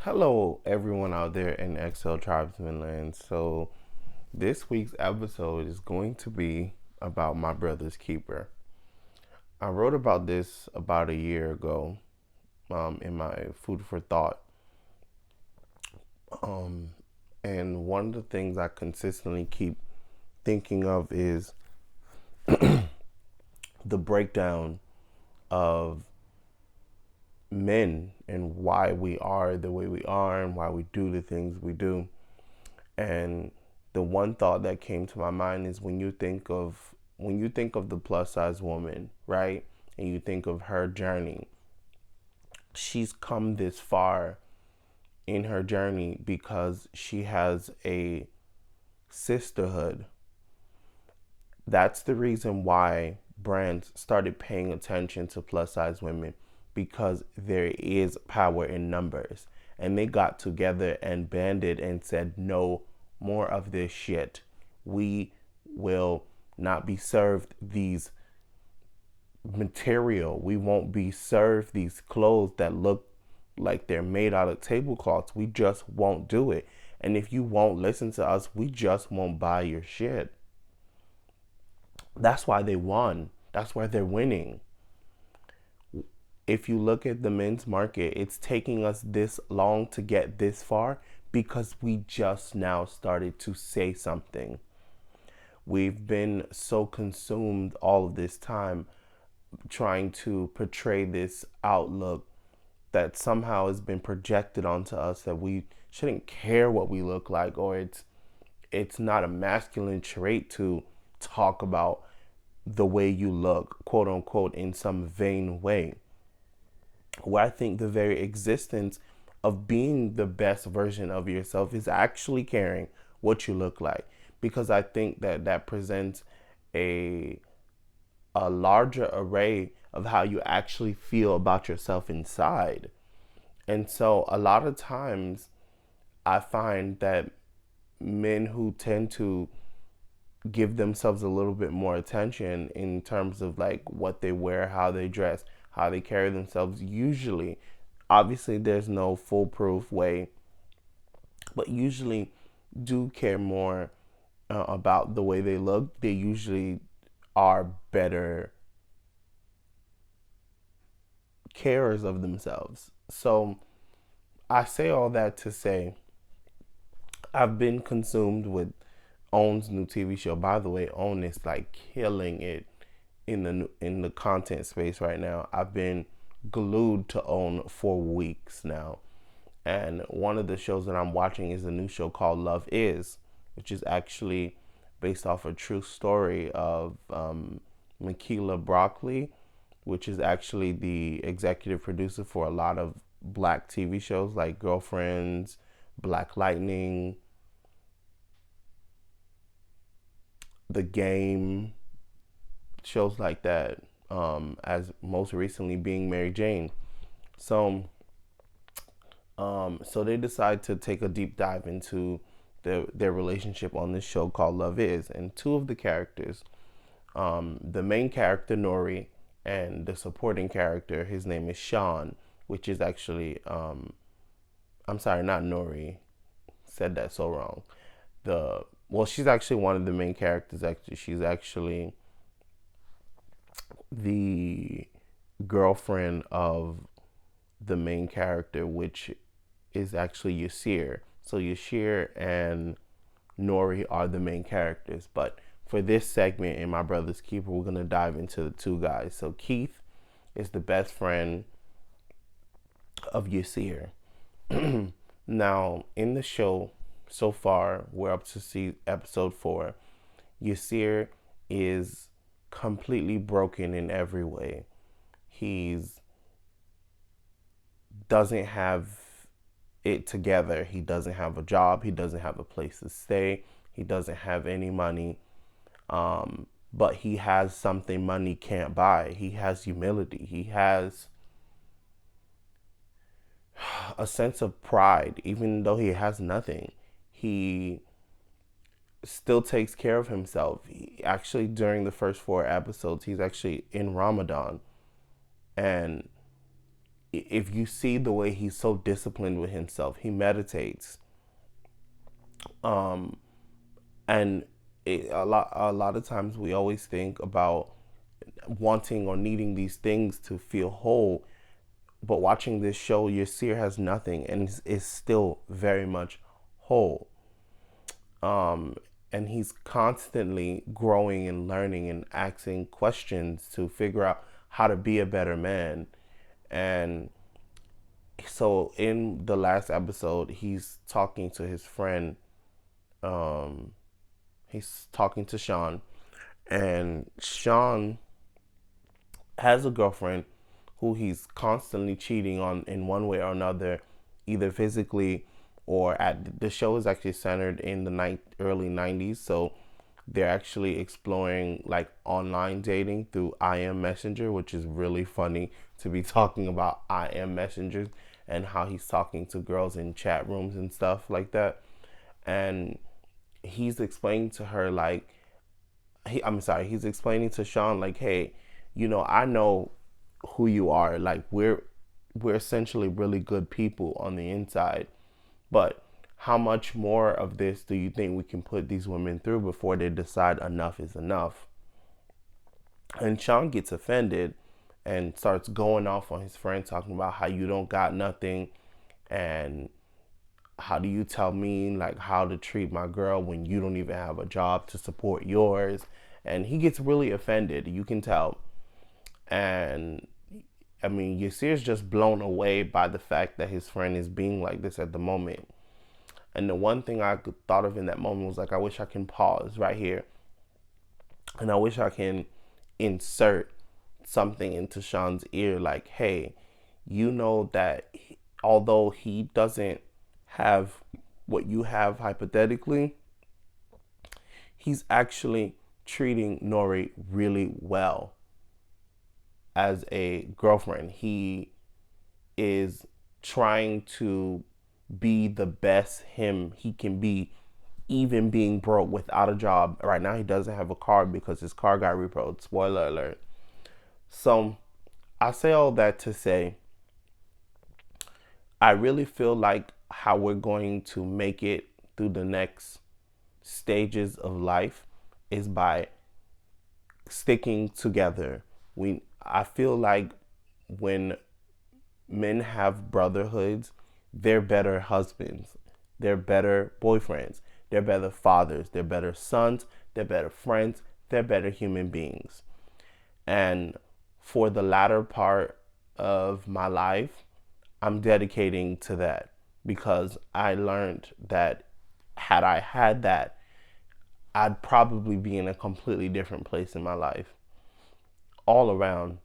Hello, everyone out there in XL Tribesman Land. So, this week's episode is going to be about my brother's keeper. I wrote about this about a year ago in my Food for Thought. Um, and one of the things I consistently keep thinking of is the breakdown of men and why we are the way we are and why we do the things we do. And the one thought that came to my mind is when you think of the plus size woman, right? And you think of her journey. She's come this far in her journey because she has a sisterhood. That's the reason why brands started paying attention to plus size women, because there is power in numbers. And they got together and banded and said, no more of this shit. We will not be served these material. We won't be served these clothes that look like they're made out of tablecloths. We just won't do it. And if you won't listen to us, we just won't buy your shit. That's why they won. That's why they're winning. If you look at the men's market, it's taking us this long to get this far because we just now started to say something. We've been so consumed all of this time trying to portray this outlook that somehow has been projected onto us that we shouldn't care what we look like, or it's not a masculine trait to talk about the way you look, quote unquote, in some vain way. Where I think the very existence of being the best version of yourself is actually caring what you look like, because I think that that presents a larger array of how you actually feel about yourself inside. And so a lot of times I find that men who tend to give themselves a little bit more attention in terms of like what they wear, how they dress, how they carry themselves, usually, obviously there's no foolproof way, but usually do care more about the way they look. They usually are better carers of themselves. So I say all that to say I've been consumed with Own's new TV show. By the way, Own is like killing it in the content space right now. I've been glued to Own for weeks now. And one of the shows that I'm watching is a new show called Love Is, which is actually based off a true story of Michaela Broccoli, which is actually the executive producer for a lot of black TV shows like Girlfriends, Black Lightning, The Game, shows like that, as most recently being Mary Jane. So, so they decide to take a deep dive into their relationship on this show called Love Is, and two of the characters, the main character Nori and the supporting character, his name is Sean, which is actually, I'm sorry, not Nori, said that so wrong. She's actually one of the main characters. Actually, she's actually the girlfriend of the main character, which is actually Yasir. So Yasir and Nori are the main characters. But for this segment in My Brother's Keeper, we're gonna dive into the two guys. So Keith is the best friend of Yasir. Now, in the show so far, we're up to see episode 4. Yasir is completely broken in every way. He's doesn't have it together. He doesn't have a job. He doesn't have a place to stay. He doesn't have any money. But he has something money can't buy. He has humility. He has a sense of pride, even though he has nothing. He still takes care of himself. He, actually, during the first 4 episodes, he's actually in Ramadan, and if you see the way he's so disciplined with himself, he meditates, um, and a lot of times we always think about wanting or needing these things to feel whole, but watching this show, Yasir has nothing and is still very much whole. Um, and he's constantly growing and learning and asking questions to figure out how to be a better man. And so in the last episode, he's talking to his friend. Um, he's talking to Sean, and Sean has a girlfriend who he's constantly cheating on in one way or another, either physically or at the show is actually centered in the early 90s. So they're actually exploring like online dating through IM Messenger, which is really funny to be talking about IM Messengers and how he's talking to girls in chat rooms and stuff like that. And he's explaining to her like he's explaining to Sean like, hey, I know who you are. Like we're essentially really good people on the inside, but how much more of this do you think we can put these women through before they decide enough is enough? And Sean gets offended and starts going off on his friend, talking about how you don't got nothing, and how do you tell me like how to treat my girl when you don't even have a job to support yours? And he gets really offended, you can tell. And I mean, Yasir's just blown away by the fact that his friend is being like this at the moment. And the one thing I thought of in that moment was like, I wish I can pause right here, and I wish I can insert something into Sean's ear like, hey, you know that although he doesn't have what you have hypothetically, he's actually treating Nori really well as a girlfriend. He is trying to be the best him he can be, even being broke without a job. Right now, he doesn't have a car because his car got repoed. Spoiler alert. So, I say all that to say, I really feel like how we're going to make it through the next stages of life is by sticking together. I feel like when men have brotherhoods, they're better husbands, they're better boyfriends, they're better fathers, they're better sons, they're better friends, they're better human beings. And for the latter part of my life, I'm dedicating to that because I learned that had I had that, I'd probably be in a completely different place in my life all around.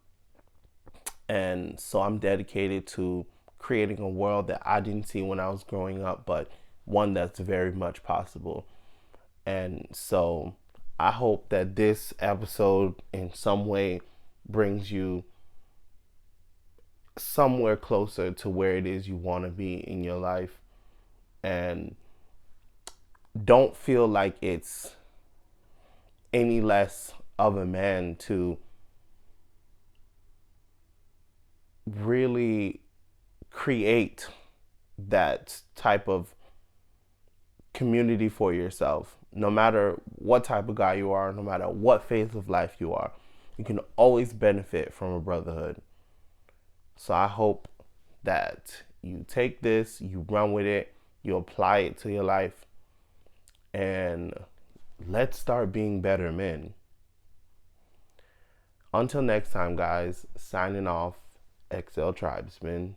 And so I'm dedicated to creating a world that I didn't see when I was growing up, but one that's very much possible. And so I hope that this episode in some way brings you somewhere closer to where it is you want to be in your life. And don't feel like it's any less of a man to really create that type of community for yourself. No matter what type of guy you are, no matter what phase of life you are, you can always benefit from a brotherhood. So I hope that you take this, you run with it, you apply it to your life, and let's start being better men. Until next time, guys, signing off, XL Tribesman.